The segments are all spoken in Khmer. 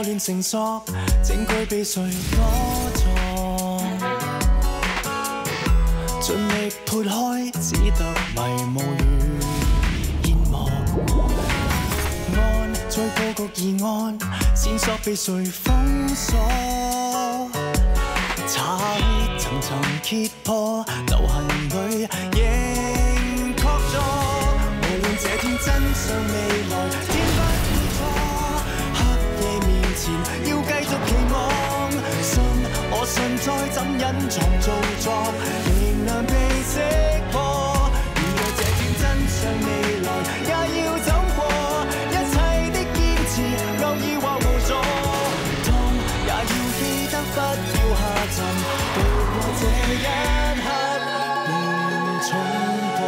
亂成索，證據被誰躲藏？盡力撥開，只得迷霧與煙幕。案在佈局疑案，線索被誰封鎖？查血層層揭破，流行裏仍確鑿。無論這天真相未來，天不會錯。黑夜面前要繼續期望，信我信再怎隱藏造作，仍能被識破。如若這天真相未來，也要走過一切的堅持，偶爾或無助，痛也要記得不要下沉，渡過這一刻便重播。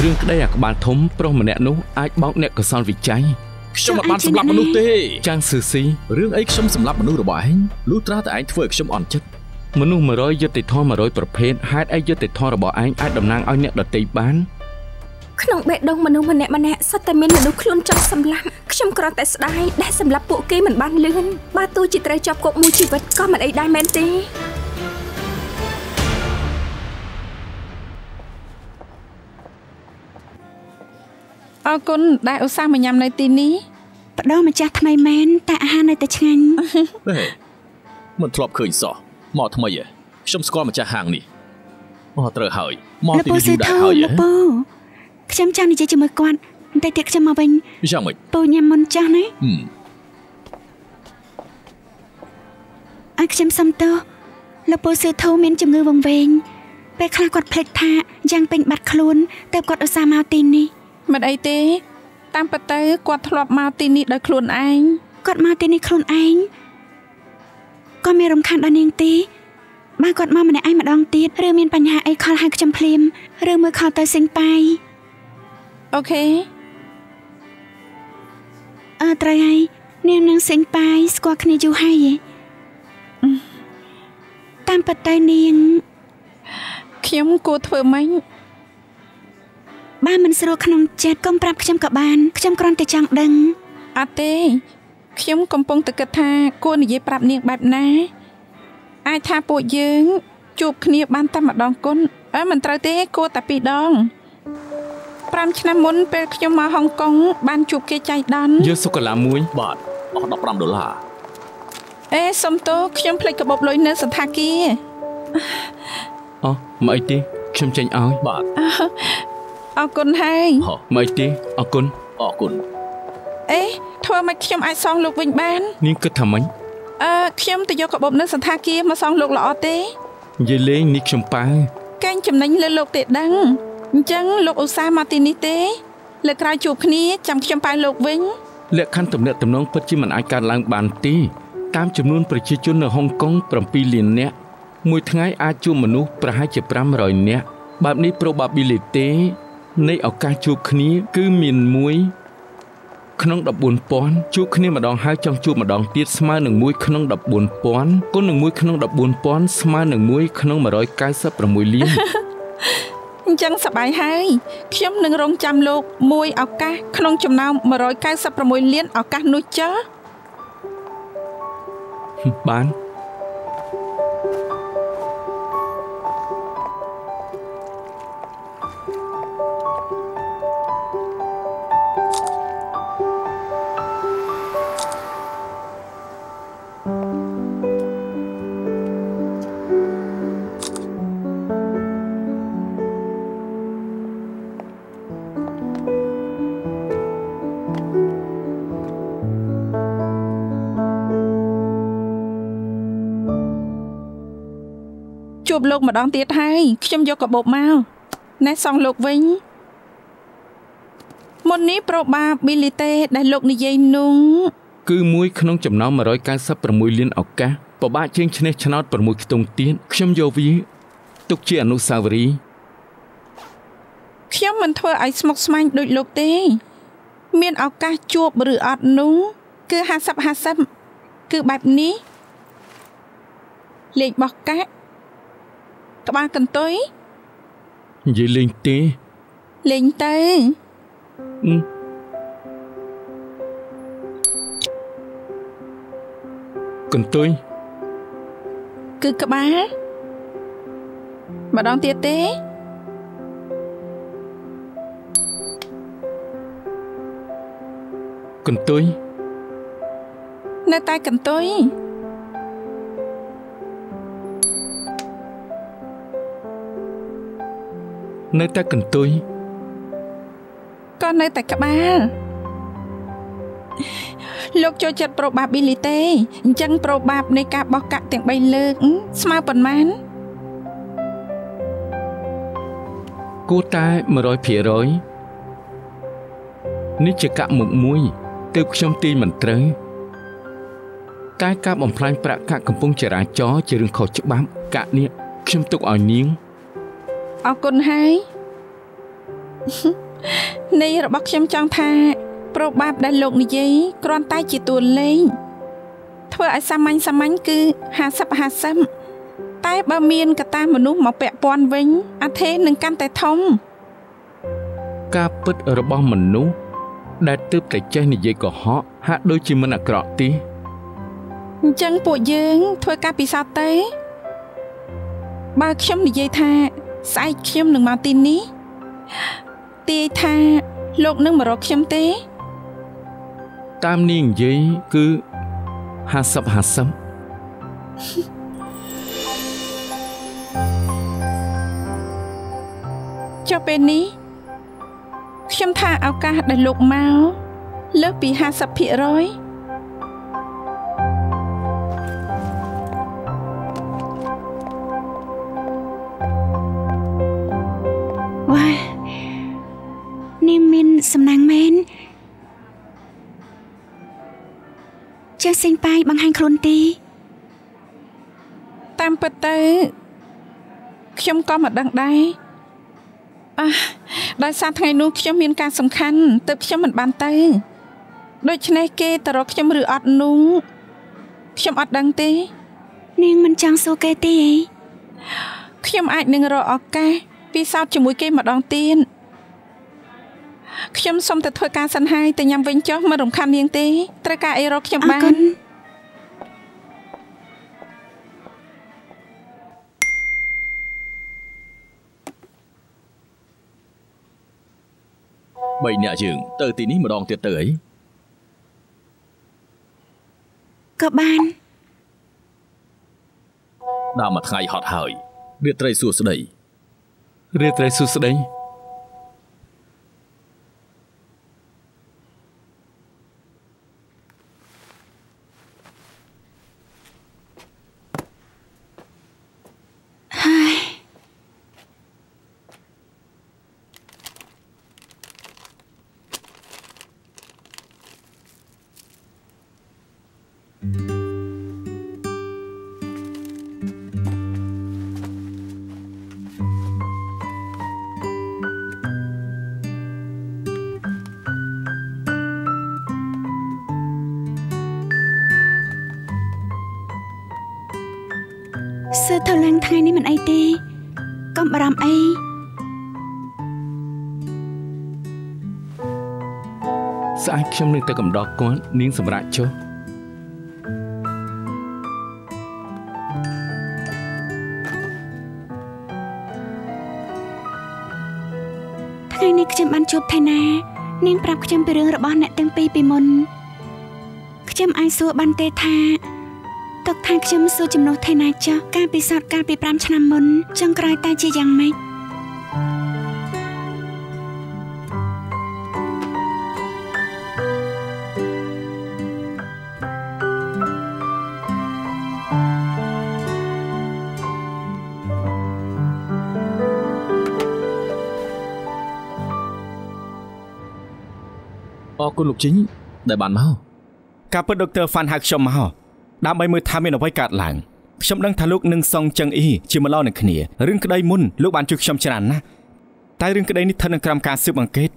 រឿងក្តីអាក្បាលធំប្រុសម្នាក់នោះអាចបោកអ្នកកសលវិច័យខ្ញុំមិនបានសម្លាប់មនុស្សទេចាងស៊ឺស៊ីរឿងអីខ្ញុំសម្លាប់មនុស្សរបស់ឯងលុះត្រាតែឯងធ្វើឲ្យខ្ញុំអន់ចិត្តមនុស្ស100យុត្តិធម៌100ប្រភេទហេតុអីយុត្តិធម៌របស់ឯងអាចតំណាងឲ្យអ្នកដទៃបានក្នុងបេះដូងមនុស្សម្នាក់សុទ្ធតែមានមនុស្សខ្លួនចង់សម្លាប់ខ្ញុំគ្រាន់តែស្ដាយដែលសម្លាប់ពួកគេមិនបានលឿនបើទោះជាត្រូវជាប់គុកមួយជីវិតក៏មិនអីដែរមែនទេអរគុណដែលឧស្សាហ៍មកញ៉ាំនៅទីនេះបដោះម្ចាស់ថ្មីមែនតែអាហារនៅតែឆ្ងាញ់មិនធ្លាប់ឃើញសោះមកថ្មីឯងខ្ញុំស្គាល់ម្ចាស់ហាងនេះមកត្រូវហើយមកទីនេះយូរដែរហើយពូខ្ញុំចង់និយាយជាមួយគាត់បន្តិចទៀតខ្ញុំមកវិញយ៉ាងម៉េចពូញ៉ាំមុនចាស់ណាខ្ញុំសុំទោសលោកពូសឺធូមានជំងឺវង្វេងពេលខ្លះគាត់ភ្លេចថាយ៉ាងពេញបាត់ខ្លួនតែគាត់ឧស្សាហ៍មកទីនេះមិនអីទេតាមពិតទៅគាត់ធ្លាប់មកទីនេះដោយខ្លួនឯងគាត់មកទីនេះខ្លួនឯងក៏មានរំខានដល់នាងទេបើគាត់មកម្នាក់ឯងម្ដងទៀតឬមានបញ្ហាអីខលហៅខ្ញុំភ្លាមឬមើលខលទៅសិញប៉ៃអូខេត្រូវហើយនាងនឹងសិញប៉ៃស្គាល់គ្នាយូរហើយតាមពិតទៅនាងខ្ញុំគួរធ្វើម៉េចបើមិនស្រួលក្នុងចិត្តកុំប្រាប់ខ្ញុំក៏បានខ្ញុំគ្រាន់តែចង់ដឹងអត់ទេខ្ញុំកំពុងតែគិតថាគួរនិយាយប្រាប់នាងបែបណាអាចថាពួកយើងជួបគ្នាបានតែម្ដងគុណមិនត្រូវទេគួរតែ2ដង5ឆ្នាំមុនពេលខ្ញុំមកហុងកុងបានជួបគេចៃដន្យយកសូកូឡាមួយបាទអស់$15សុំទោសខ្ញុំភ្លេចកាបូបលុយនៅសន្តាគារមិនអីទេខ្ញុំចេញឲ្យបាទអរគុណហើយមិនអីទេអរគុណធ្វើម៉េចខ្ញុំអាចសងលោកវិញបាននាងគិតថាម៉េចខ្ញុំទៅយកកាបូបនៅសន្តាគារមកសងលោកល្អទេនិយាយលេងនេះខ្ញុំប៉ាកែងចំណេញលើលោកទេដឹងអញ្ចឹងលោកឧស្សាហ៍មកទីនេះទេលើក្រោយជួបគ្នាចាំខ្ញុំប៉ាលោកវិញលក្ខខណ្ឌទំនាក់ទំនងពិតជាមិនអាចកើតឡើងបានទេតាមចំនួនប្រជាជននៅហុងកុង7លាននាក់មួយថ្ងៃអាចជួបមនុស្សប្រហែលជា500នាក់បែបនេះ probability នៃឱកាសជួបគ្នាគឺមាន1ក្នុង 14,000 ជួបគ្នាម្ដងហើយចង់ជួបម្ដងទៀតស្មើនឹង1ក្នុង 14,000 គុណនឹង1ក្នុង 14,000 ស្មើនឹង1ក្នុង 196 លានអញ្ចឹងសប្បាយហើយខ្ញុំនឹងរងចាំលោកមួយឱកាសក្នុងចំណោម196លានឱកាសនោះចុះបានជួបលោកម្ដងទៀតហើយខ្ញុំយកកាបូបមកណែសងលោកវិញមុននេះ probability ដែលលោកនិយាយនោះគឺ1ក្នុងចំណោម196លានឱកាសពិបាកជាងឈ្នះឆ្នោត6ខ្ទង់ទៀតខ្ញុំយកវាទុកជាអនុស្សាវរីយ៍ខ្ញុំមិនធ្វើឲ្យស្មុគស្មាញដូចលោកទេមានឱកាសជួបឬអត់នោះគឺ50-50គឺបែបនេះលេខបោះកាក់ក្បាលកន្ទុយនិយាយលេងទេលេងទៅ កន្ទុយគឺក្បាលម្ដងទៀតទេកន្ទុយនៅតែកន្ទុយនៅតែកន្ទុយក៏នៅតែក្បាលលោកចូលចិត្ត probability ទេអញ្ចឹង probab នៃការបោះកាក់ទាំង3លើកស្មើប៉ុន្មានគួរតែ 100% នេះជាកាក់មុខមួយទើបខ្ញុំទាញមិនត្រូវតែការបំផ្លាញប្រាក់កាក់កំពុងចរាចរណ៍ជារឿងខុសច្បាប់កាក់នេះខ្ញុំទុកឲ្យនាងអរគុណហើយនេះរបស់ខ្ញុំចង់ថាprobab ដែលលោកនិយាយគ្រាន់តែជាតួលេខធ្វើឲ្យសាមញ្ញគឺ50តែបើមានកត្តាមនុស្សមកពាក់ព័ន្ធវិញអាថេនឹងកាន់តែធំការពិតរបស់មនុស្សដែលទើបតែចេះនិយាយកុហកហាក់ដូចជាមិនអាក្រក់ទេអញ្ចឹងពួកយើងធ្វើការពិសោធន៍ទៅបើខ្ញុំនិយាយថាស្អែកខ្ញុំនឹងមកទីនេះទាយថាលោកនឹងមករកខ្ញុំទេតាមនាងនិយាយគឺ50ចុះពេលនេះខ្ញុំថាឱកាសដែលលោកមកលើសពី50%វ៉ានាងមានសំណាងមែនចេះសេងប៉ាយបង្ហាញខ្លួនទីតាមពិតទៅខ្ញុំក៏មិនដឹងដែរដោយសារថ្ងៃនោះខ្ញុំមានការសំខាន់ទើបខ្ញុំមិនបានទៅដូច្នេះគេទៅរកខ្ញុំឬអត់នោះខ្ញុំអត់ដឹងទេនាងមិនចង់សួរគេទេខ្ញុំអាចនឹងរកឱកាសពិសោធន៍ជាមួយគេម្ដងទៀតខ្ញុំសូមទៅធ្វើការសិនហើយទៅញ៉ាំវិញចុះមិនរំខាននាងទេត្រូវការអីរកខ្ញុំបាន3នាក់យើងទៅទីនេះម្ដងទៀតទៅអីក៏បានដល់មួយថ្ងៃហត់ហើយរាត្រីសួស្ដីរាត្រីសួស្ដីសើទៅឡើងថ្ងៃនេះមិនអីទេកុំបារម្ភអីស្អែកខ្ញុំនឹងទៅកំដរគាត់នាងសម្រាប់ចុះថ្ងៃនេះខ្ញុំបានជួបថៃណានាងប្រាប់ខ្ញុំពីរឿងរបស់អ្នកទាំងពីរពីមុនខ្ញុំអាចសួរបានទេថាទុកថាខ្ញុំសួរចំណុះថៃណាចុះការពិសោធន៍កាលពី5ឆ្នាំមុនចុងក្រោយតែជាយ៉ាងម៉េចអរគុណលោកជីងដែលបានមកការពិតដុកទ័រហ្វាន់ហៅខ្ញុំមកដើម្បីមើលថាមានអ្វីកើតឡើងខ្ញុំដឹងថាលោកនឹងសងចឹងអ៊ីជាម្លោនឹងគ្នារឿងក្តីមុនលោកបានជួយខ្ញុំច្រើនណាស់តែរឿងក្តីនេះស្ថិតនៅក្រោមការស៊ើបអង្កេត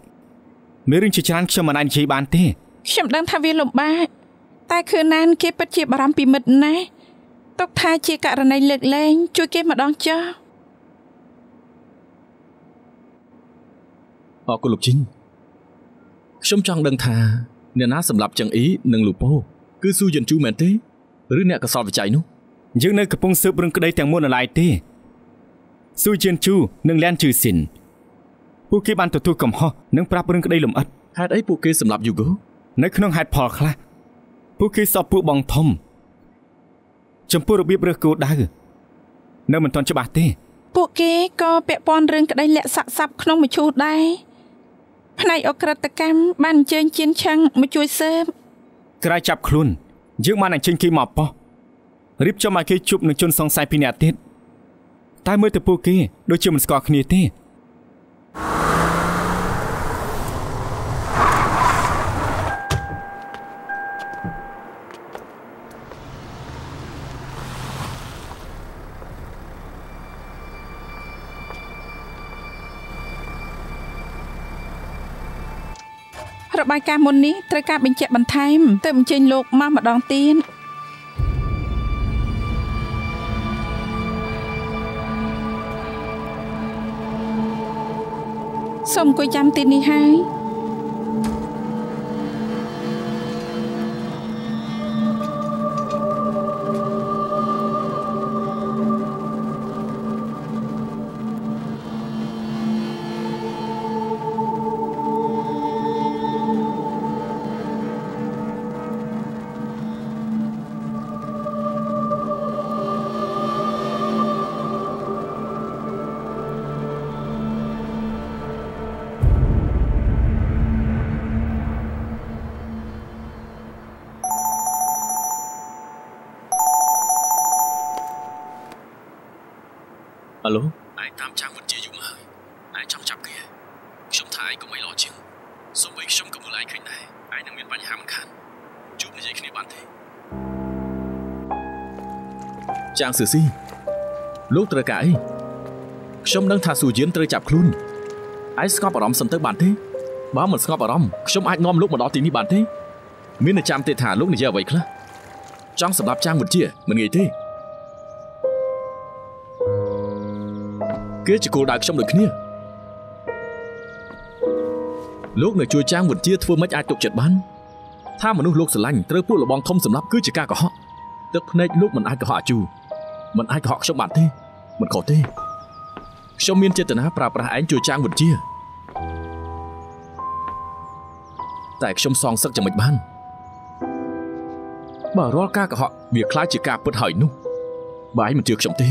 មានរឿងជាច្រើនខ្ញុំមិនអាចនិយាយបានទេខ្ញុំដឹងថាវាលំបាកតែគឺណានគេពិតជាបារម្ភពីមិត្តណាស់ទុកថាជាករណីលើកលែងជួយគេម្ដងចុះអរគុណលោកជីងខ្ញុំចង់ដឹងថាអ្នកណាសម្លាប់ចឹងអ៊ីនិងលូប៉ូគឺស៊ូយិនជូមែនទេ ឬអ្នកកសោតវិច័យនោះយើងនៅកំពុងស៊ើបរឿងក្តីទាំងមូលនៅឡើយទេស៊ូជៀនជូនិងលៀនជឺស៊ីនពួកគេបានទទួលកំហុសនិងប្រាប់រឿងក្តីលម្អិតហេតុអីពួកគេសម្លាប់យូហ្គោនៅក្នុងហេតុផលខ្លះពួកគេសពពួកបងធំចំពោះរបៀបរើសគោលដៅនៅមិនទាន់ច្បាស់ទេពួកគេក៏ពាក់ព័ន្ធរឿងក្តីលាក់សាក់សាប់ក្នុងមឈូសដែរផ្នែកអក្រិតកម្មបានអញ្ជើញជៀនឆាំងមកជួយស៊ើបក្រោយចាប់ខ្លួនយើងបានអញ្ជើញគេមកប៉ោះរៀបចំឲ្យគេជួបនឹងជនសង្ស័យពីរនាក់ទៀតតែមើលទៅពួកគេដូចជាមិនស្គាល់គ្នាទេរបាយការណ៍មុននេះត្រូវការបញ្ជាក់បន្ថែមទើបអញ្ជើញលោកមកម្ដងទៀតសូមអង្គុយចាំទីនេះហើយអាឡូឯងតាមចាំវិទ្យាយូរមកហើយឯងចង់ចាប់គេខ្ញុំថាឯងកុំអីល្អជាងសូម្បីខ្ញុំក៏មើលឯងឃើញដែរឯងនឹងមានបញ្ហាមិនខានជួបនិយាយគ្នាបានទេចាងស៊ឺស៊ីលោកត្រូវការអីខ្ញុំដឹងថាស៊ូយៀនត្រូវចាប់ខ្លួនឯងស្ងប់អារម្មណ៍សិនទៅបានទេបើមិនស្ងប់អារម្មណ៍ខ្ញុំអាចនាំលោកមកដល់ទីនេះបានទេមានតែចាំទេថាលោកនិយាយអ្វីខ្លះចង់សម្រាប់ចាងវិទ្យាមិនងាយទេគេជាគោលដៅខ្ញុំដូចគ្នាលោកនៅជួយចាងវិទ្យាធ្វើម៉េចអាចទុកចិត្តបានថាមនុស្សលោកស្រឡាញ់ត្រូវពួកលបងធំសម្លាប់គឺជាការកុហកទឹកភ្នែកលោកមិនអាចកុហកអាជូមិនអាចកុហកខ្ញុំបានទេមិនខុសទេខ្ញុំមានចេតនាប្រើប្រាស់ឯងជួយចាងវិទ្យាតែខ្ញុំសងសឹកយ៉ាងម៉េចបានបើរាល់ការកុហកវាคล้ายជាការពិតហើយនោះបើឯងមិនជឿខ្ញុំទេ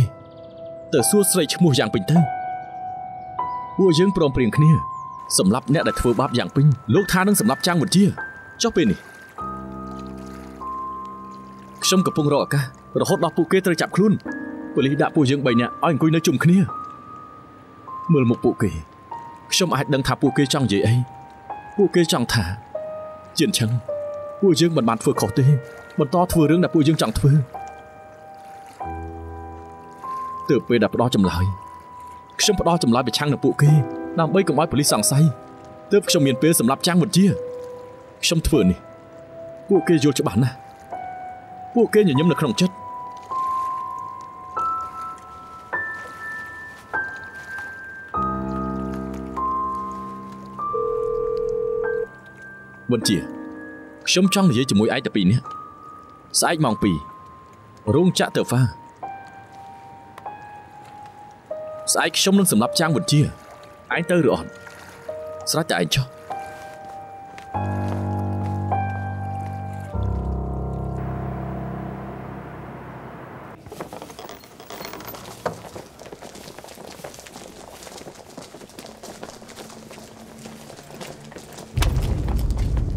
ទៅសួរស្រីឈ្មោះយ៉ាងពេញទៅពួកយើងព្រមព្រៀងគ្នាសម្រាប់អ្នកដែលធ្វើបាបយ៉ាងពេញលោកថានឹងសម្រាប់ចាងវិទ្យាចុះពេលនេះខ្ញុំកំពុងរកឱកាសរហូតដល់ពួកគេត្រូវចាប់ខ្លួនប៉ូលីសដាក់ពួកយើង3នាក់ឲ្យអង្គុយនៅជុំគ្នាមើលមុខពួកគេខ្ញុំអាចដឹងថាពួកគេចង់និយាយអីពួកគេចង់ថាជាអញ្ចឹងពួកយើងមិនបានធ្វើខុសទេបន្តធ្វើរឿងដែលពួកយើងចង់ធ្វើទើបពេលដែលផ្ដោះចម្លើយខ្ញុំផ្ដោះចម្លើយប្រឆាំងនឹងពួកគេដើម្បីកុំឲ្យប៉ូលីសសង្ស័យទើបខ្ញុំមានពេលសម្រាប់ចាងវិទ្យាខ្ញុំធ្វើនេះពួកគេយល់ច្បាស់ណាស់ពួកគេញញឹមនៅក្នុងចិត្តវិទ្យាខ្ញុំចង់និយាយជាមួយឯងតែពីរនាក់ស្អែកម៉ោង 2 រោងចក្រតើហ្វាស្អែកខ្ញុំនឹងសម្រាប់ចាងវិទ្យាឯងទៅឬអត់ស្រេចតែឯងចុះ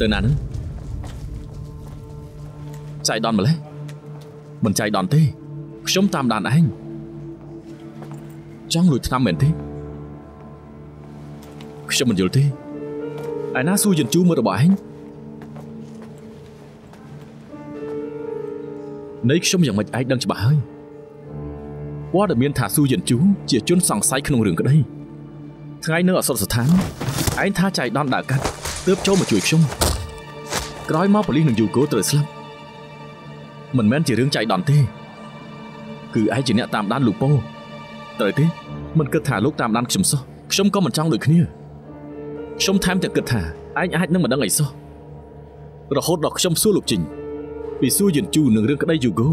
ទៅណានឹងចៃដន្យម្លេះមិនចៃដន្យទេខ្ញុំតាមដានឯងចង់លួចថ្នាំមែនទេខ្ញុំមិនយល់ទេឯណាស៊ូយិនជូមើលរបស់ឯងនៃខ្ញុំយ៉ាងម៉េចឯងដឹងច្បាស់ហើយព័ត៌មានថាស៊ូយិនជូជាជនសង្ស័យក្នុងរឿងក្តីថ្ងៃនៅអសរស្ថានឯងថាចៃដន្យដើរកាត់ទើបចូលមកជួយខ្ញុំក្រោយមកប៉ូលីសនឹងយូហ្គោត្រូវស្លាប់មិនមែនជារឿងចៃដន្យទេគឺឯងជាអ្នកតាមដានលោកប៉ូត្រូវទេមិនគិតថាលោកតាមដានខ្ញុំសោះខ្ញុំក៏មិនចង់ដូចគ្នាខ្ញុំថែមទាំងគិតថាឯងអាចនឹងមិនដឹងអីសោះរហូតដល់ខ្ញុំសួរលោកជីង ពីស៊ូយិនជូនឹងរឿងក្តីយូហ្គោ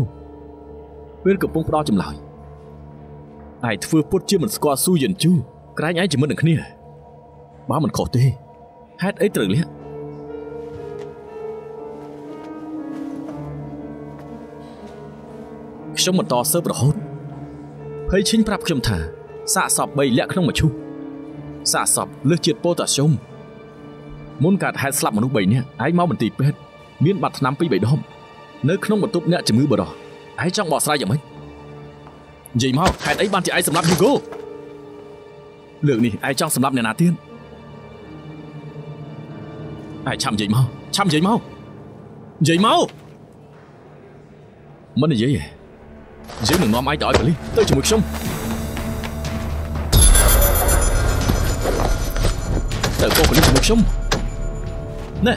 ពេលកំពុងផ្ដោតចម្លើយឯធ្វើពុតជាមិនស្គាល់ស៊ូយិនជូក្រែងឯងជាមិត្តនឹងគ្នាបើមិនខុសទេហេតុអីត្រូវលាក់ខ្ញុំបន្តស៊ើបរហូតហើយឈិញប្រាប់ខ្ញុំថាសាកសព3លាក់ក្នុងមឈូសសាកសពលើសជាតិប៉ូតាស្យូមមុនកើតហេតុស្លាប់មនុស្ស3នាក់ឯងមកមន្ទីរពេទ្យមានបាត់ថ្នាំ2-3ដុំនៅក្នុងបន្ទប់អ្នកជំងឺបរោះឯងចង់បកស្រាយយ៉ាងម៉េចនិយាយមកហេតុអីបានជាឯងសម្លាប់យូហ្គោលើកនេះឯងចង់សម្លាប់អ្នកណាទៀតឯងឆាំនិយាយមកមិននិយាយទេយើងនឹងនាំឯងទៅឲ្យប៉ូលីសទៅជាមួយខ្ញុំទៅកោប៉ូលីសជាមួយខ្ញុំណែ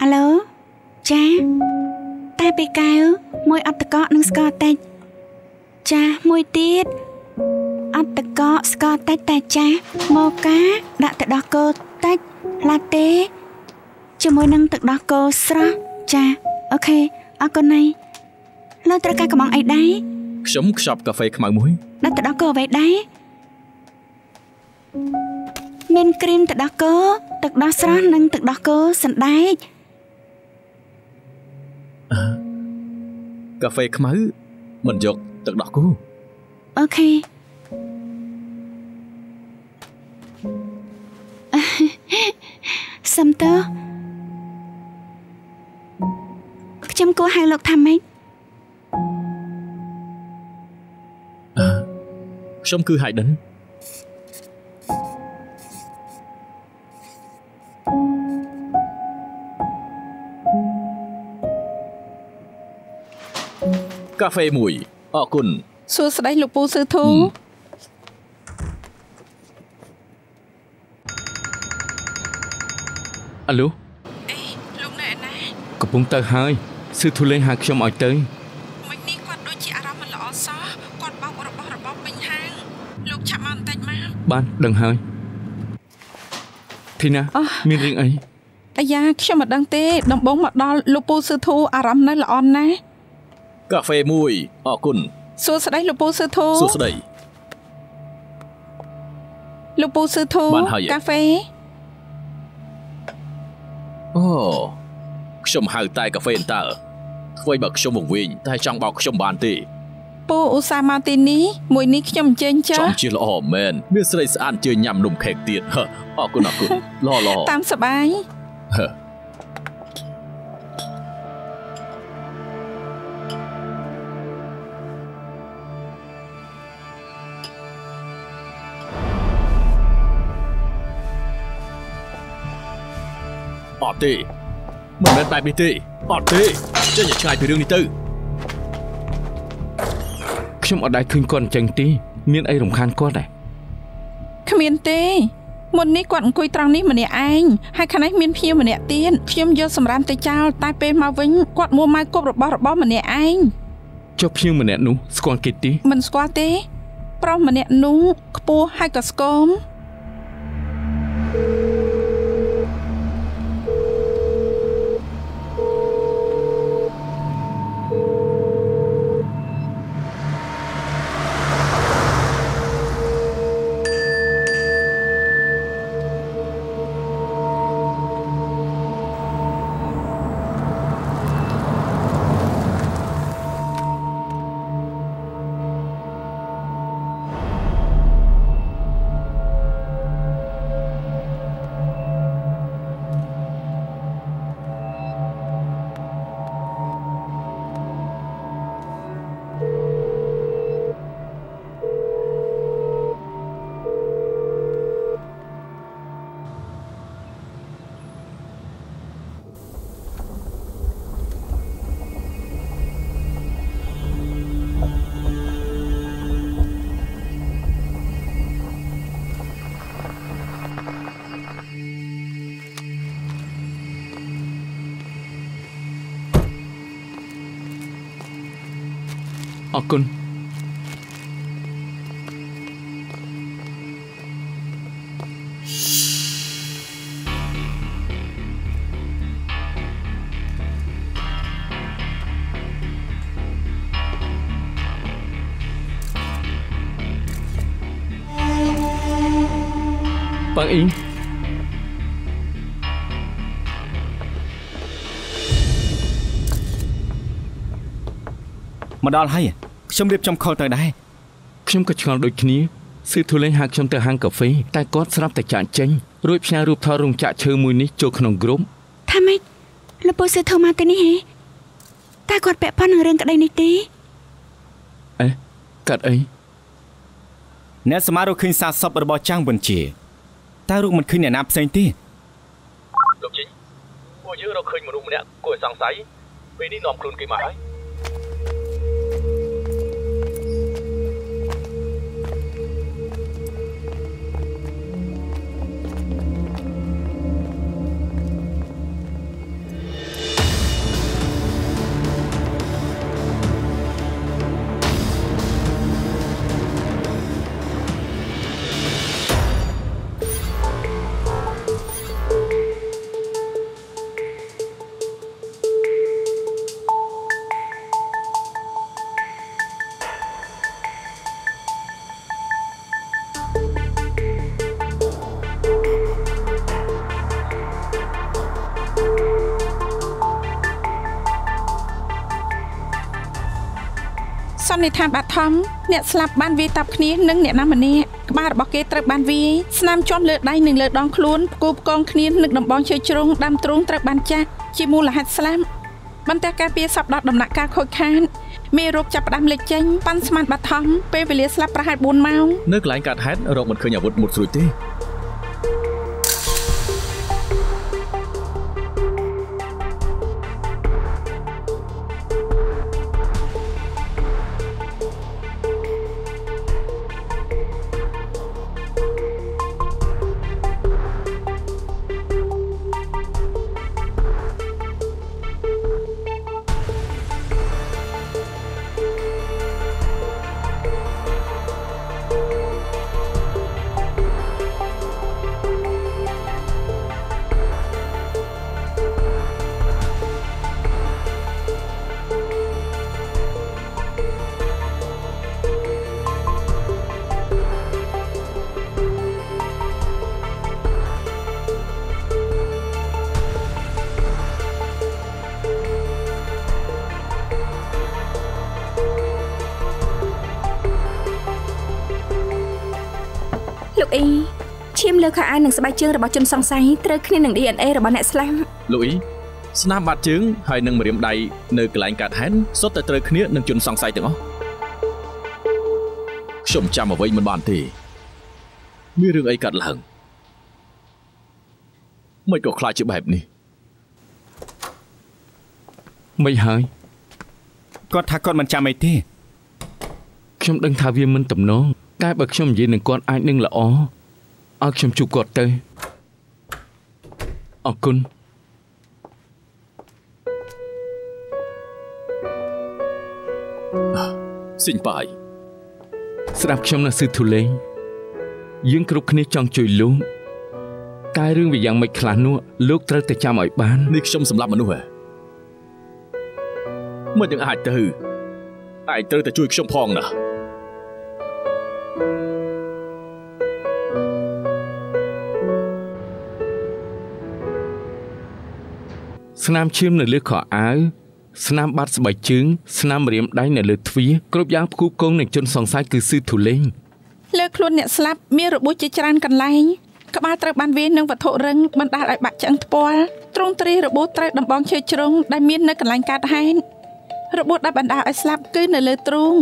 អាឡូចាតែពីកៅមួយអត្តកកនិងស្ករតិចចាមួយទៀតអត្តកកស្ករតិចតែចាម៉ូកាដាក់ទឹកដោះគោតិចឡាតេជាមួយនឹងទឹកដោះគោស្រស់ចាអូខេអរគុណណៃលើត្រូវការកំងអីដែរខ្ញុំខ្ចប់កាហ្វេខ្មៅមួយដាក់ទឹកដោះគោអ្វីដែរមានគ្រីមទឹកដោះគោទឹកដោះស្រស់និងទឹកដោះគោសណ្ដែកកាហ្វេខ្មៅមិនយកទឹកដោះគោអូខេសំទោខ្ញុំគួរហៅលោកថាម៉េចខ្ញុំគឺ Hayden កាហ្វេមួយអរគុណសួស្តីលោកពូស៊ឺធូអាឡូអេលោកណែណាកំពុងទៅហើយស៊ឺធូលេងហៅខ្ញុំឲ្យទៅមិននេះគាត់ដូចជាអារម្មណ៍មិនល្អសោះគាត់បោករបស់ពេញហាងលោកឆាប់មកបន្តិចមកបានដឹងហើយធីណាមានរឿងអីអាយ៉ាខ្ញុំមិនដឹងទេដំបងមកដល់លោកពូស៊ឺធូអារម្មណ៍នៅល្អណាស់កាហ្វេមួយអរគុណសួស្តីលោកពូស៊ឺធូសួស្តីលោកពូស៊ឺធូកាហ្វេអូខ្ញុំហៅតែកាហ្វេតើអ្វីបើខ្ញុំវង្វេងតែចង់បោកខ្ញុំបានទេពូឧស្សាហ៍មកទីនេះមួយនេះខ្ញុំអញ្ជើញចាចង់ជាល្អមែនមានស្រីស្អាតអញ្ជើញញ៉ាំនំខេកទៀតអរគុណល្អតាមសបាយអត់ទេមិនមែនបែបនេះទេអត់ទេចេញឆ្ងាយពីរឿងនេះទៅខ្ញុំអត់ដែរឃើញគាត់អញ្ចឹងទេមានអីរំខានគាត់ដែរគ្មានទេមុននេះគាត់អង្គុយត្រង់នេះម្នាក់ឯងហើយខាងនេះមានភ្ញៀវម្នាក់ទៀតខ្ញុំយកសម្រាមទៅចោលតែពេលមកវិញគាត់មួម៉ៅគប់របស់ម្នាក់ឯងចុះភ្ញៀវម្នាក់នោះស្គាល់គេទេមិនស្គាល់ទេប្រុសម្នាក់នោះខ្ពស់ហើយក៏ស្គម អរគុណបងអ៊ីងមកដល់ហើយខ្ញុំរៀបចំខលទៅដែរខ្ញុំក៏ឆ្ងល់ដូចគ្នាស៊ឺធូលេងហៅខ្ញុំទៅហាងកាហ្វេតែគាត់ស្រាប់តែចាក់ចេញរួចផ្ញើរូបថតរោងចក្រឈើមួយនេះចូលក្នុងក្រុមថាម៉េចលោកពូស៊ឺធូមកទីនេះហេតែគាត់ពាក់ព័ន្ធនឹងរឿងក្តីនេះទេអេកាត់អីអ្នកសមារកឃើញសារសពរបស់ចាងបញ្ជាតែរូបមិនឃើញអ្នកណាផ្សេងទេលោកជីពួកយើងរកឃើញមនុស្សម្នាក់គួរឲ្យសង្ស័យពេលនេះនាំខ្លួនគេមកហើយសន្និដ្ឋានបាត់ធំអ្នកស្លាប់បានវាយតាប់គ្នានឹងអ្នកណាម្នាក់ក្បាលរបស់គេត្រូវបានវាយស្នាមជាប់លើដៃនិងលើដងខ្លួនផ្គូផ្គងគ្នានឹងដំបងឈើជ្រុងដាំទ្រូងត្រូវបានចាស់ជាមូលហេតុស្លាប់បន្តែការពារសពដល់ដំណាក់កាលខូចខាតមេរោគចាប់ផ្ដើមលេចចេញប៉ាន់ស្មានបាត់ធំពេលវេលាស្លាប់ប្រហែល4ម៉ោងនៅកន្លែងកាត់ហេតុរកមិនឃើញអាវុធមុតស្រួយទេលោកអ៊ីឈាមលើខោអាវនិងស្បែកជើងរបស់ជនសង្ស័យត្រូវគ្នានឹង DNA របស់អ្នកស្លាប់លោកអ៊ីស្នាមបាតជើងហើយនឹងម្រាមដៃនៅកន្លែងកាត់ហេតុសុទ្ធតែត្រូវគ្នានឹងជនសង្ស័យទាំងអស់ខ្ញុំចាំអ្វីមិនបានទេមានរឿងអីកាត់ឡើងមិនក៏ខ្លាចជាបែបនេះមិនហើយគាត់ថាគាត់មិនចាំអីទេខ្ញុំដឹងថាវាមិនទំនងតែបើខ្ញុំនិយាយនឹងគាត់អាចនឹងល្អឲ្យខ្ញុំជួបគាត់ទៅអរគុណសិញបាយស្ដាប់ខ្ញុំនៅស៊ឺធូលេងយើងគ្រប់គ្នាចង់ជួយលោកតែរឿងវាយ៉ាងម៉េចខ្លះនោះលោកត្រូវតែចាំឲ្យបាននេះខ្ញុំសម្រាប់មនុស្សហ៎មិនយ៉ាងអាចទៅឯងត្រូវតែជួយខ្ញុំផងណាស្នាមឈាមនៅលើខោអាវស្នាមបាត់ស្បែកជើងស្នាមម្រាមដៃនៅលើទ្វារគ្រប់យ៉ាងផ្គូផ្គងនឹងជនសង្ស័យគឺស៊ឺធូលេងលើខ្លួនអ្នកស្លាប់មានរបួសជាច្រើនកន្លែងក្បាលត្រូវបានវាយនឹងវត្ថុរឹងបណ្ដាលឲ្យបាក់ឆ្អឹងថ្ពាល់ទ្រង់ទ្រាយរបួសត្រូវដំបងឈើជ្រុងដែលមាននៅកន្លែងកាត់ហេតុរបួសដែលបណ្ដាលឲ្យស្លាប់គឺនៅលើទ្រូង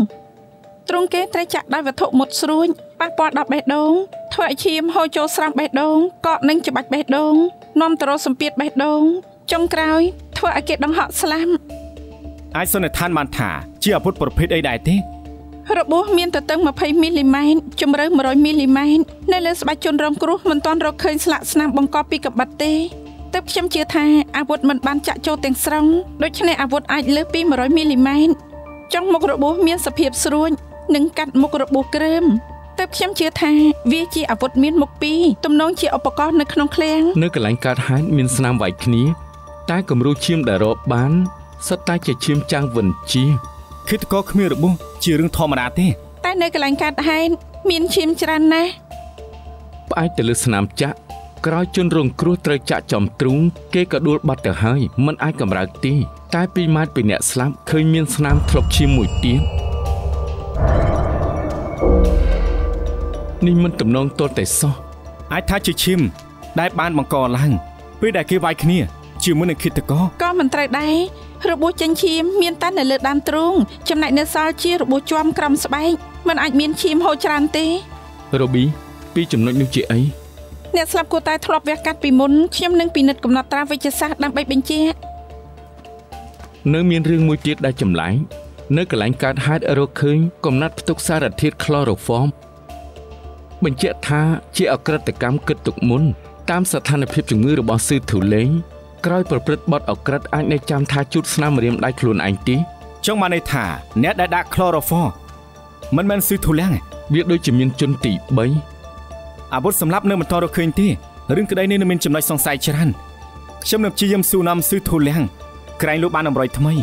គេត្រូវចាក់ដោយវត្ថុមុតស្រួចប៉ះពាល់ដល់បេះដូងធ្វើឲ្យឈាមហូរចូលស្រង់បេះដូងកកនឹងច្បាច់បេះដូងនាំទៅរកសម្ពាធបេះដូងចុងក្រោយធ្វើឲ្យគេដង្ហក់ស្លាប់អាចសន្និដ្ឋានបានថាជាអាវុធប្រភេទអីដែរទេរបួសមានទទឹង20មីលីម៉ែត្រជម្រៅ100មីលីម៉ែត្រនៅលើស្បែកជនរងគ្រោះមិនទាន់រកឃើញស្លាកស្នាមបង្កប់ពីកបិតទេទើបខ្ញុំជឿថាអាវុធមិនបានចាក់ចូលទាំងស្រុងដូច្នេះអាវុធអាចលើសពី100មីលីម៉ែត្រ ចង់មុខរបួសមានសភាពស្រួចនិងកាត់មុខរបួសក្រើមតែខ្ញុំជឿថាវាជាអាវុធមានមុខពីរទំនងជាឧបករណ៍នៅក្នុងឃ្លាំងនៅកន្លែងកើតហេតុមានស្នាមវាយគ្នាតែគំរូឈាមដែលរកបានសុទ្ធតែជាឈាមចាំងវិនជាឃាតករគ្មានរបួសជារឿងធម្មតាទេតែនៅកន្លែងកើតហេតុមានឈាមច្រើនណាស់ផ្អែកទៅលើស្នាមចាក់ក្រោយជនរងគ្រោះត្រូវចាក់ចំទ្រូងគេក៏ដួលបាត់ទៅហើយមិនអាចកម្រើកទេតែ2ម៉ែត្រពីអ្នកស្លាប់ឃើញមានស្នាមធ្លុកឈាមមួយទៀតនេះមិនទំនងទាល់តែសោះអាចថាជាឈាមដែលបានបង្កឡើងពេលដែលគេវាយគ្នាជាមួយនឹងឃាតករក៏មិនត្រូវដែររបួសចិញ្ចៀមមានតែនៅលើដើមទ្រូងចំណែកនៅសល់ជារបួសជាំក្រោមស្បែកមិនអាចមានឈាមហូរច្រើនទេរ៉ូប៊ីពីចំណុចនោះជាអីអ្នកស្លាប់គួរតែធ្លាប់វះកាត់ពីមុនខ្ញុំនឹងពិនិត្យកំណត់ត្រាវិទ្យាសាស្ត្រដើម្បីបញ្ជាក់នៅមានរឿងមួយទៀតដែលចម្លែកនៅកន្លែងកើតហេតុរកឃើញកំណត់ផ្ទុកសារធាតុក្លរ៉ូហ្វមបញ្ជាក់ថាជាអក្រិតកម្មគិតទុកមុនតាមស្ថានភាពជំងឺរបស់ស៊ឺធូលេងក្រោយប្រព្រឹត្តបទអក្រិតអាចនៅចាំថាជូតស្នាមម្រាមដៃខ្លួនឯងទេចង់បានន័យថាអ្នកដែលដាក់ក្លរ៉ូហ្វមមិនមែនស៊ឺធូលេងវាដូចជាមានជនទី3អាវុធសម្រាប់នៅមិនតរកឃើញទេរឿងក្តីនេះនៅមានចំណុចសង្ស័យច្រើនខ្ញុំនឹងព្យាយាមសួរនាំស៊ឺធូលេងក្រែងលោកបានអំរយថ្មី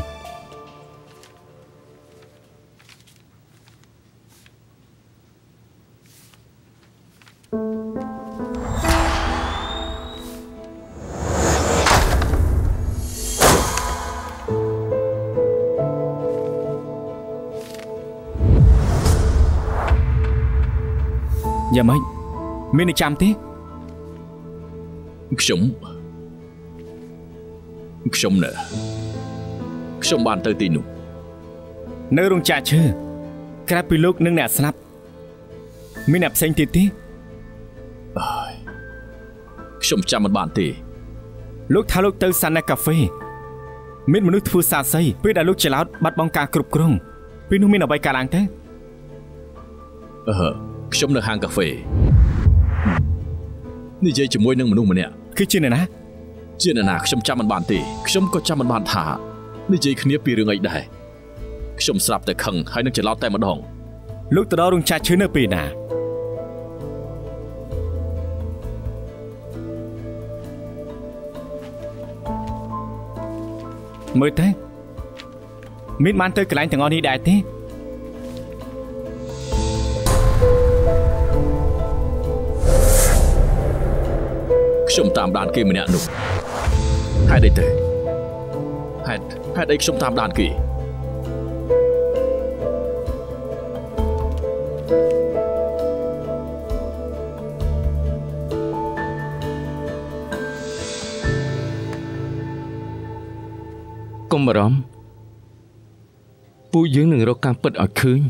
យ៉ាងម៉េចមានចាំទេខ្ញុំបានទៅទីនោះនៅរោងចក្រឈើក្រៅពីលោកនិងអ្នកស្លាប់មានអ្នកផ្សេងទៀតទេខ្ញុំចាំមិនបានទេលោកថាលោកទៅសាណាកាហ្វេមានមនុស្សធ្វើសាស័យពេលដែលលោកច្រឡោតបាត់បង់ការគ្រប់គ្រងពេលនោះមានអ្វីកើតឡើងទៅខ្ញុំនៅហាងកាហ្វេនិយាយជាមួយនឹងមនុស្សម្នាក់គឺជាអ្នកណាខ្ញុំចាំមិនបានទេខ្ញុំក៏ចាំមិនបានថានិយាយគ្នាពីរឿងអីដែរខ្ញុំស្រាប់តែខឹងហើយនឹងច្រឡោតតែម្ដងលោកទៅដល់រោងចក្រឈើនៅពេលណាមើលទៅមានបានទៅកន្លែងទាំងអស់នេះដែរទេខ្ញុំតាមដានគេម្នាក់នោះហេតុអីទៅហេតុអីខ្ញុំតាមដានគេកុំបារម្ភពួកយើងនឹងរកការពិតឲ្យឃើញ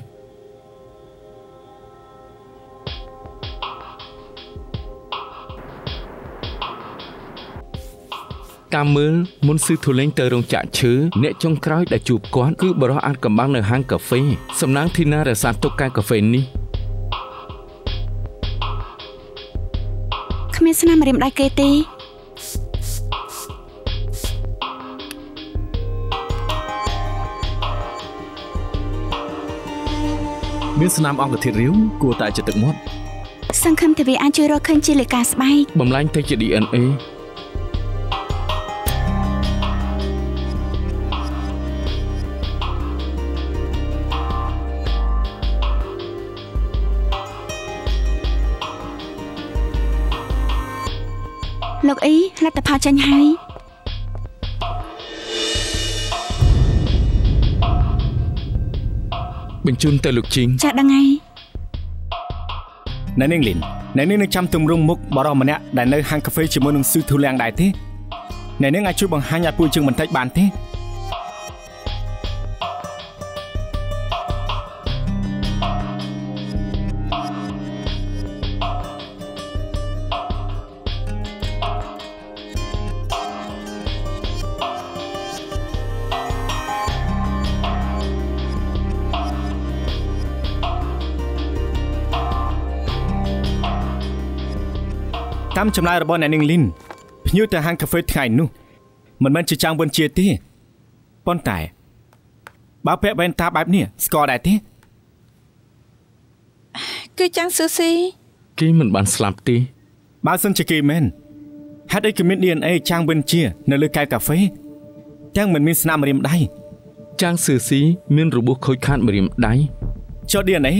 តាមមើលមុនស៊ឺធូលេងទៅរោងចក្រឈើអ្នកចុងក្រោយដែលជួបគាត់គឺបរិះអាចកំបាំងនៅហាងកាហ្វេសំណាងធីណារក្សាទុកកែកាហ្វេនេះគ្មានស្នាមម្រាមដៃគេទេមានស្នាមអង្គធាតុរាវគួរតែជាទឹកមាត់សង្ឃឹមថាវាអាចជួយរកឃើញជាលេខការស្បែកបំលែងទៅជា DNAលោកអ៊ីលទ្ធផលចាញ់ហើយបញ្ជូនទៅលោកជីងចាដឹងហើយអ្នកនាងលីនអ្នកនាងនឹងចាំទម្រង់មុខបរិះម្នាក់ដែលនៅហាងកាហ្វេជាមួយនឹងស៊ឺធូលាំងដែរទេអ្នកនាងអាចជួយបង្ហាញឲ្យពួកយើងបន្តិចបានទេតាមចម្លើយរបស់អ្នកនាងលីនភ្ញៀវទៅហាងកាហ្វេថ្ងៃនោះមិនមែនជាចាំងវិនជាទេប៉ុន្តែ បើពាក់វ៉ែនតាបែបនេះស្គាល់ដែរទេគឺចាំងស៊ឺស៊ីគេមិនបានស្លាប់ទេបើសិនជាគេមែនហេតុអីគេមាន DNA ចាំងវិនជានៅលើកែវកាហ្វេទាំងមិនមានស្នាមម្រាមដៃចាំងស៊ឺស៊ីមានរបួសខូចខាតម្រាមដៃចុះ DNA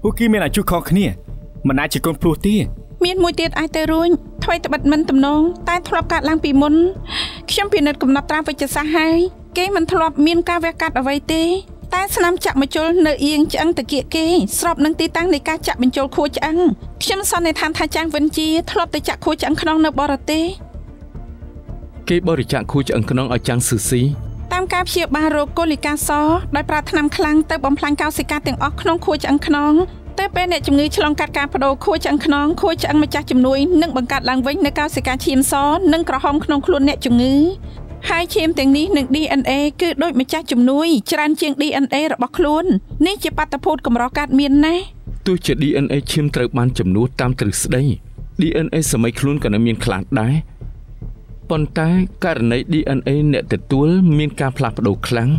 ពួកគេមានអាយុខុសគ្នាមិនអាចជាកូនភ្លោះទេមានមួយទៀតអាចទៅរួញថ្មីត្បិតមិនទំនងតែធ្លាប់កាត់ឡើងពីមុនខ្ញុំពិនិត្យកំណត់ត្រាវិទ្យាសាស្ត្រហើយគេមិនធ្លាប់មានការវះកាត់អ្វីទេតែស្នាមចាក់បញ្ចូលនៅអៀងឆ្អឹងតាគៀកគេស្របនឹងទីតាំងនៃការចាក់បញ្ចូលខួរឆ្អឹងខ្ញុំសន្និដ្ឋានថាចាំងវិនជាធ្លាប់ទៅចាក់ខួរឆ្អឹងខ្នងនៅបរទេសគេបរិច្ចាគខួរឆ្អឹងខ្នងឲ្យចាំងស៊ឺស៊ីតាមការព្យាបាលរោគកូលីកាសដោយប្រើថ្នាំខ្លាំងទៅបំផ្លាញកោសិកាទាំងអស់ក្នុងខួរឆ្អឹងខ្នងតែពេលអ្នកជំងឺឆ្លងកាត់ការបដូរខួរឆ្អឹងខ្នងខួរឆ្អឹងម្ចាស់ជំនួយនឹងបង្កើតឡើងវិញនៅកោសិកាឈាមសនិងក្រហមក្នុងខ្លួនអ្នកជំងឺហើយឈាមទាំងនេះនិង DNA គឺដូចម្ចាស់ជំនួយច្រើនជាង DNA របស់ខ្លួននេះជាបាតុភូតកម្រកើតមានណាស់ទោះជា DNA ឈាមត្រូវបានជំនួសតាមទ្រឹស្ដី DNA សម័យខ្លួនក៏នៅមានខ្លះដែរប៉ុន្តែករណី DNA អ្នកទទួលមានការផ្លាស់ប្ដូរខ្លាំង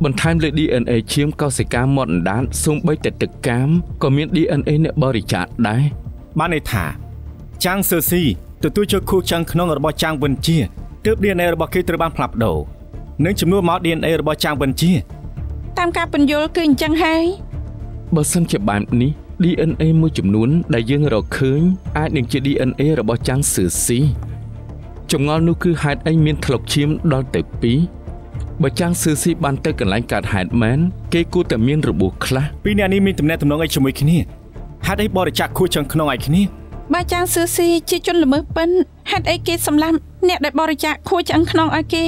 បន្ថែមលើ DNA ឈាមកោសិកាមាត់អណ្ដាតសូម្បីតែទឹកកាមក៏មាន DNA អ្នកបរិច្ចាគដែរបានន័យថាចាំងស៊ឺស៊ីទទួលយកខួរឆ្អឹងខ្នងរបស់ចាំងវិនជាទើប DNA របស់គេត្រូវបានផ្លាស់ប្ដូរនិងជំនួសមក DNA របស់ចាំងវិនជាតាមការពន្យល់គឺអញ្ចឹងហើយបើសិនជាបែបនេះ DNA មួយចំនួនដែលយើងរកឃើញអាចនឹងជា DNA របស់ចាំងស៊ឺស៊ីចម្ងល់នោះគឺហេតុអីមានថ្លុកឈាមដល់ទៅ2បើចាំងស៊ឺស៊ីបានទៅកន្លែងកើតហេតុមែនគេគួរតែមានរបួសខ្លះពីអ្នកនេះមានទំនាក់ទំនងអីជាមួយគ្នាហេតុអីបរិច្ចាគខួរឆ្អឹងខ្នងឲ្យគ្នាបើចាំងស៊ឺស៊ីជាជនល្មើសប៉ិនហេតុអីគេសម្លាប់អ្នកដែលបរិច្ចាគខួរឆ្អឹងខ្នងឲ្យគេ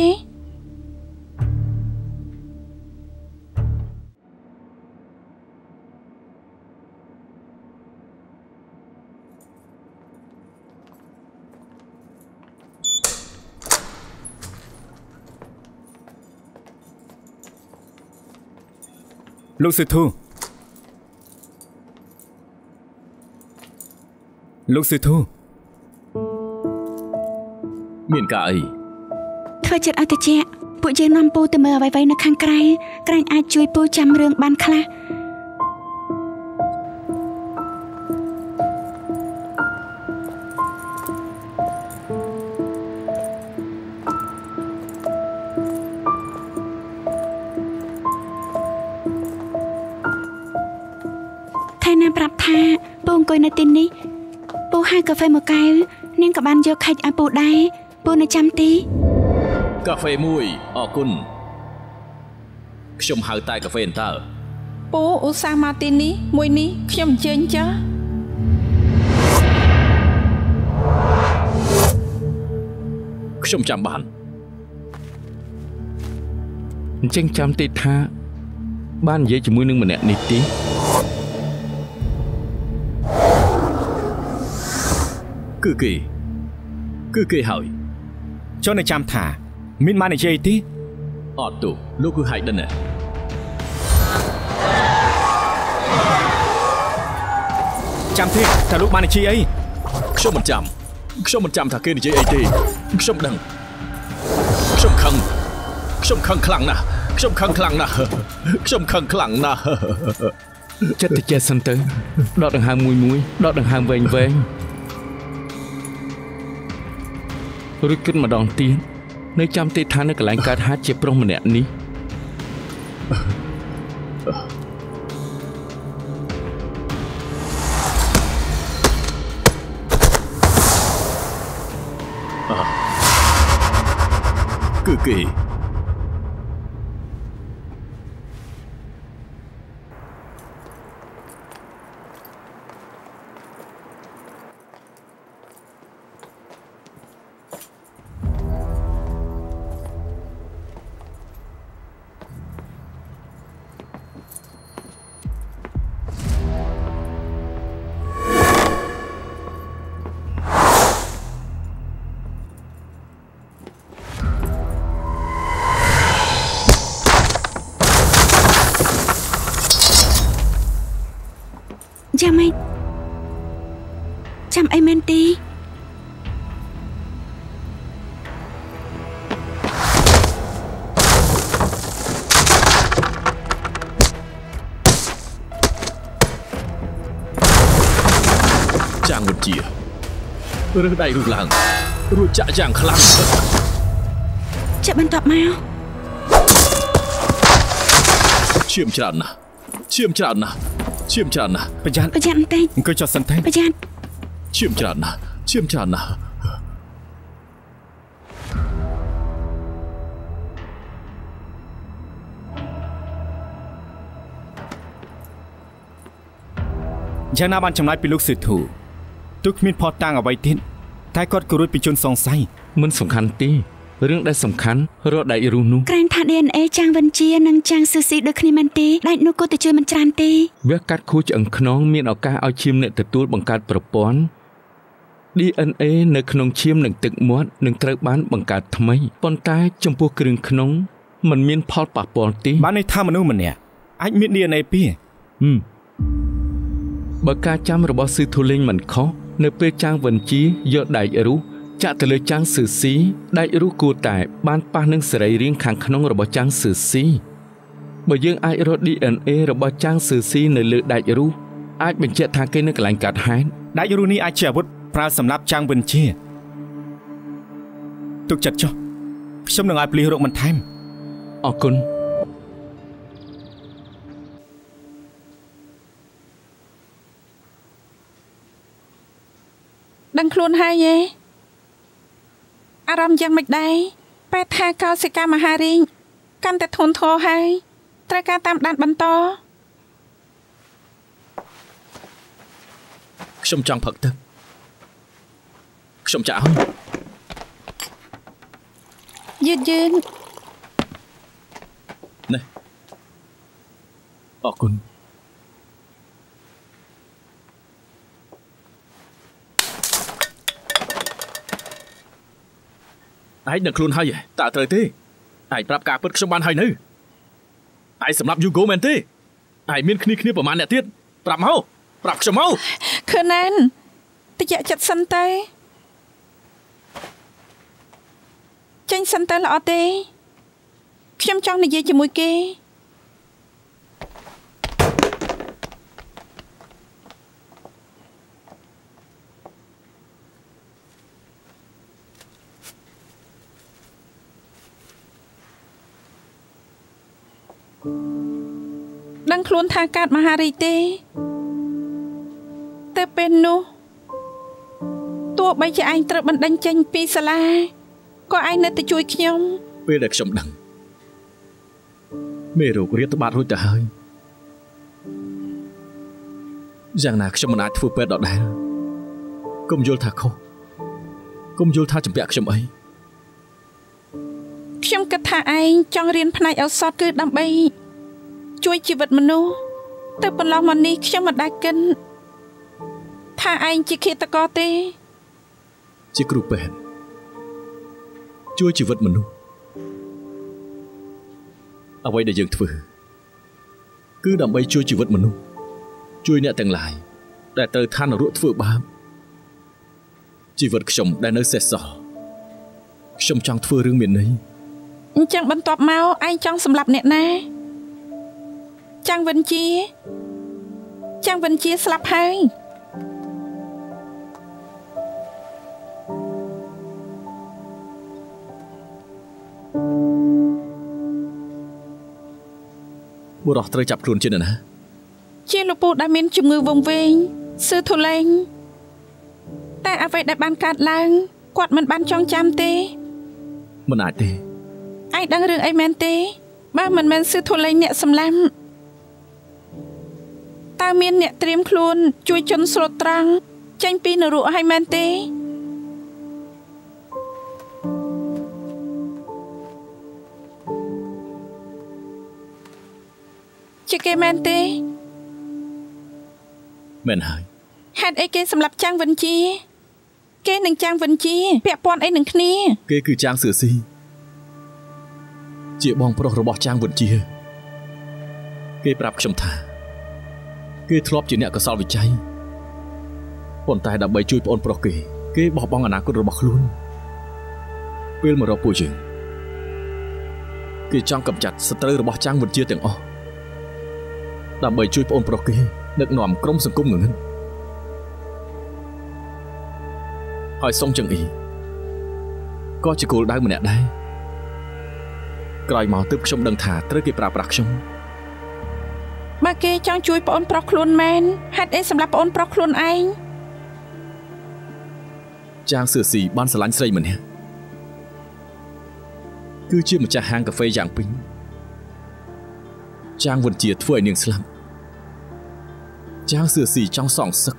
លោកស៊ឺធូមានការអីធ្វើចិត្តឲ្យតិចពួកយើងនាំពូទៅមើលអ្វីៗនៅខាងក្រៅក្រែងអាចជួយពូចាំរឿងបានខ្លះប្រាប់ថាពូអង្គុយនៅទីនេះពូហៅកាហ្វេមួយកែវនាងក៏បានយកខេចឲ្យពូដែរពូនៅចាំទីកាហ្វេមួយអរគុណខ្ញុំហៅតែកាហ្វេអន្តើពូឧស្សាហ៍មកទីនេះមួយនេះខ្ញុំអញ្ជើញចាខ្ញុំចាំបានអញ្ចឹងចាំទីថាបាននិយាយជាមួយនឹងម្នាក់នេះទីគឺគេហើយចុះនៅចាំថាមានបាននិយាយទេអត់ទូលោកគឺ Hayden ចាំទេតើលោកបាននិយាយអីខ្ញុំមិនចាំថាគេនិយាយអីទេខ្ញុំដឹងខ្ញុំខឹងខ្លាំងណាស់ចិត្តតែចេះសិនទៅដកដង្ហើមមួយដកដង្ហើមវែងរួចគិតម្ដងទៀតនៅចាំទេថានៅកន្លែងកើតហេតុជាប្រុសម្នាក់នេះគឺគេចាំអីមែនទី ចាងវិជារើសដៃរូបឡើងរួចចាក់យ៉ាងខ្លាំងចាក់បន្ទាប់មកឈាមច្រើនណាស់ឈាមច្រើនណាស់ឈាមច្រើនណាស់ប្រយ័ត្នបន្តិចអង្គុយចុះសិនទេប្រយ័ត្នឈាមច្រើនណាស់ឈាមច្រើនណាស់យ៉ាងណាបានចំណាយពីលោកសិទ្ធូទោះគ្មានផតតាំងអ្វីទៀតតែគាត់ក៏រួចពីជនសង្ស័យមិនសំខាន់ទេរឿងដែលសំខាន់រកដៃរស់នោះក្រែងថា DNA ចាងវិជានិងចាងស៊ឺស៊ីដូចគ្នាមែនទេដៃនោះក៏ទៅជួយមិនច្រើនទេវះកាត់ខួរឆ្អឹងខ្នងមានឱកាសឲ្យឈាមអ្នកទទួលបង្កើតប្រព័ន្ធ DNA នៅក្នុងឈាមនិងទឹកមាត់នឹងត្រូវបានបង្កើតថ្មីប៉ុន្តែចំពោះគ្រឿងក្នុងมันមានផលប៉ះពាល់ទេបានន័យថាមនុស្សម្នាក់អាចមាន DNA ពីរបើការចាំរបស់ស៊ឺធូលេងមិនខុសនៅពេលចាងវិនជាយកដែករុះចាក់ទៅលើចាងស៊ឺស៊ីដែករុះគួរតែបានប៉ះនឹងសរីរាង្គខាងក្នុងរបស់ចាងស៊ឺស៊ីបើយើងអាចរក DNA របស់ចាងស៊ឺស៊ីនៅលើដែករុះអាចបញ្ជាក់ថាគេនៅកន្លែងកើតហេតុដែករុះនេះអាចជាអាវុធប្រើសម្រាប់ចាងវិនជាទុកចិត្តចុះខ្ញុំនឹងឲ្យប៉ូលីសរកបន្ថែមអរគុណដឹងខ្លួនហើយទេអារម្មណ៍យ៉ាងមិនដែរបែរថាកោសិកាមហារីងកាន់តែធន់ធរហើយត្រូវការតាមដានបន្តខ្ញុំចង់ផឹកទឹកខ្ញុំចាក់ហើយយឺតនេះអរគុណឯងនឹងខ្លួនហើយតើត្រូវទេឯងប្រាប់ការពិតខ្ញុំបានហើយនៅឯងសម្រាប់យូហ្គោមែនទេឯងមានគ្នាប្រហែលអ្នកទៀតប្រាប់មកប្រាប់ខ្ញុំមកខឺណែនតិចចិត្តសិនទៅចេញសិនទៅល្អទេខ្ញុំចង់និយាយជាមួយគេដឹងខ្លួនថាកើតមហារីកទេតែពេលនោះទោះបីជាឯងត្រូវបណ្ដេញចេញពីសាលាក៏ឯងនៅតែជួយខ្ញុំពេលដែលខ្ញុំដឹងមេរោគរាតត្បាតរួចទៅហើយយ៉ាងណាខ្ញុំមិនអាចធ្វើពេទ្យដដែលកុំយល់ថាខុសកុំយល់ថាចម្ពាក់ខ្ញុំអីខ្ញុំគិតថាឯងចង់រៀនផ្នែកឱសថគឺដើម្បីជួយជីវិតមនុស្សតែប៉ុណ្ណោះមកនេះខ្ញុំមិនដែលគិតថាឯងជាឃាតករទេជាគ្រូពេទ្យជួយជីវិតមនុស្សអ្វីដែលយើងធ្វើគឺដើម្បីជួយជីវិតមនុស្សជួយអ្នកទាំងឡាយដែលត្រូវឋាននរកធ្វើបាបជីវិតខ្ញុំដែលនៅសេសសល់ខ្ញុំចង់ធ្វើរឿងមានន័យអញ្ចឹងបន្ទាប់មកឯងចង់សម្លាប់អ្នកណាចាងវិនជាស្លាប់ហើយបុរសត្រូវចាប់ខ្លួនជាណាជាលោកពូដែលមានជំងឺវង្វេងស៊ឺធូលេងតែអ្វីដែលបានកើតឡើងគាត់មិនបានចងចាំទេមិនអាចទេឯងដឹងរឿងអីមែនទេបើមិនមែនស៊ឺធូលេងអ្នកសម្លាប់តើមានអ្នកត្រៀមខ្លួនជួយជន់ស្រុតត្រង់ចេញពីនរកឲ្យមែនទេជាគេមែនទេមែនហើយហេតុអីគេសម្លាប់ចាងវិនជាគេនឹងចាងវិនជាពាក់ព័ន្ធអីនឹងគ្នាគេគឺចាងស៊ឺស៊ីជាបងប្រុសរបស់ចាងវិនជាគេប្រាប់ខ្ញុំថាគេធ្លាប់ជាអ្នកកសលវិច័យប៉ុន្តែដើម្បីជួយប្អូនប្រុសគេបោះបង់អនាគតរបស់ខ្លួនពេលមករកពួកយើងគេចង់កម្ចាត់សត្រូវរបស់ចាងវិនជាទាំងអស់ដើម្បីជួយប្អូនប្រុសគេដឹកនាំក្រុមសង្គមងងឹត ហើយសុងចង្អ៊ីក៏ជាគោលដៅម្នាក់ដែរក្រោយមកទើបខ្ញុំដឹងថាត្រូវគេប្រើប្រាស់ខ្ញុំបើគេចង់ជួយប្អូនប្រុសខ្លួនមែនហេតុអីសម្រាប់ប្អូនប្រុសខ្លួនឯងចាងសឿស៊ីបានស្រឡាញ់ស្រីម្នាក់គឺជាម្ចាស់ហាងកាហ្វេយ៉ាងពេញចាងវិនជាធ្វើឲ្យនាងស្លាប់ចាងសឿស៊ីចង់សងសឹក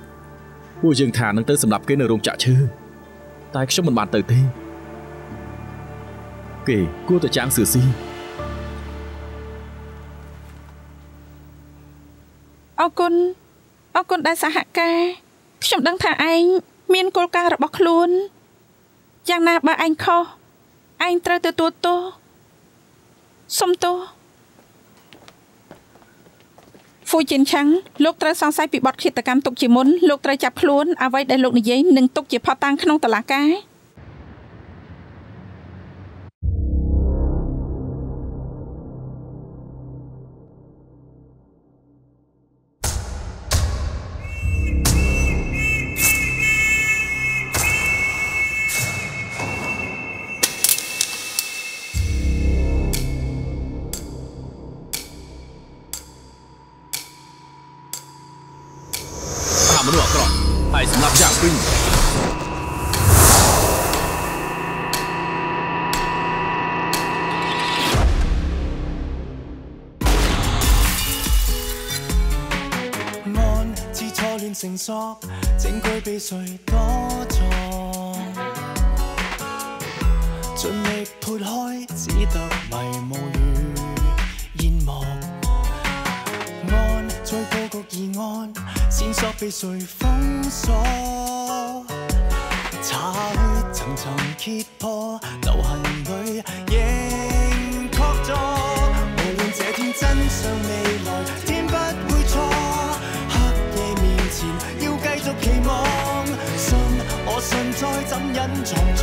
ពួកយើងថានឹងទៅសម្រាប់គេនៅរោងចក្រឈើតែខ្ញុំមិនបានទៅទេគេគួរតែចាងសឿស៊ីអរគុណដែលសហការខ្ញុំដឹងថាឯងមានគោលការណ៍របស់ខ្លួនយ៉ាងណាបើឯងខុសឯងត្រូវទទួលទោសសុំទោសហ្វូជីនឆាំងលោកត្រូវសង្ស័យពីបទឃាតកម្មទុកជាមុនលោកត្រូវចាប់ខ្លួនអ្វីដែលលោកនិយាយនឹងទុកជាផុសតាំងក្នុងតុលាការមនុស្សអាក្រក់ហើយសម្រាប់យ៉ាងពេញ成熟，證據被誰躲藏？盡力撥開，只得迷霧與煙幕。案再佈局疑案，線索被誰封鎖？查去層層揭破，流行裏仍確鑿。無論這天真相未來，天不會錯。要繼續期望，信我信再怎隱藏做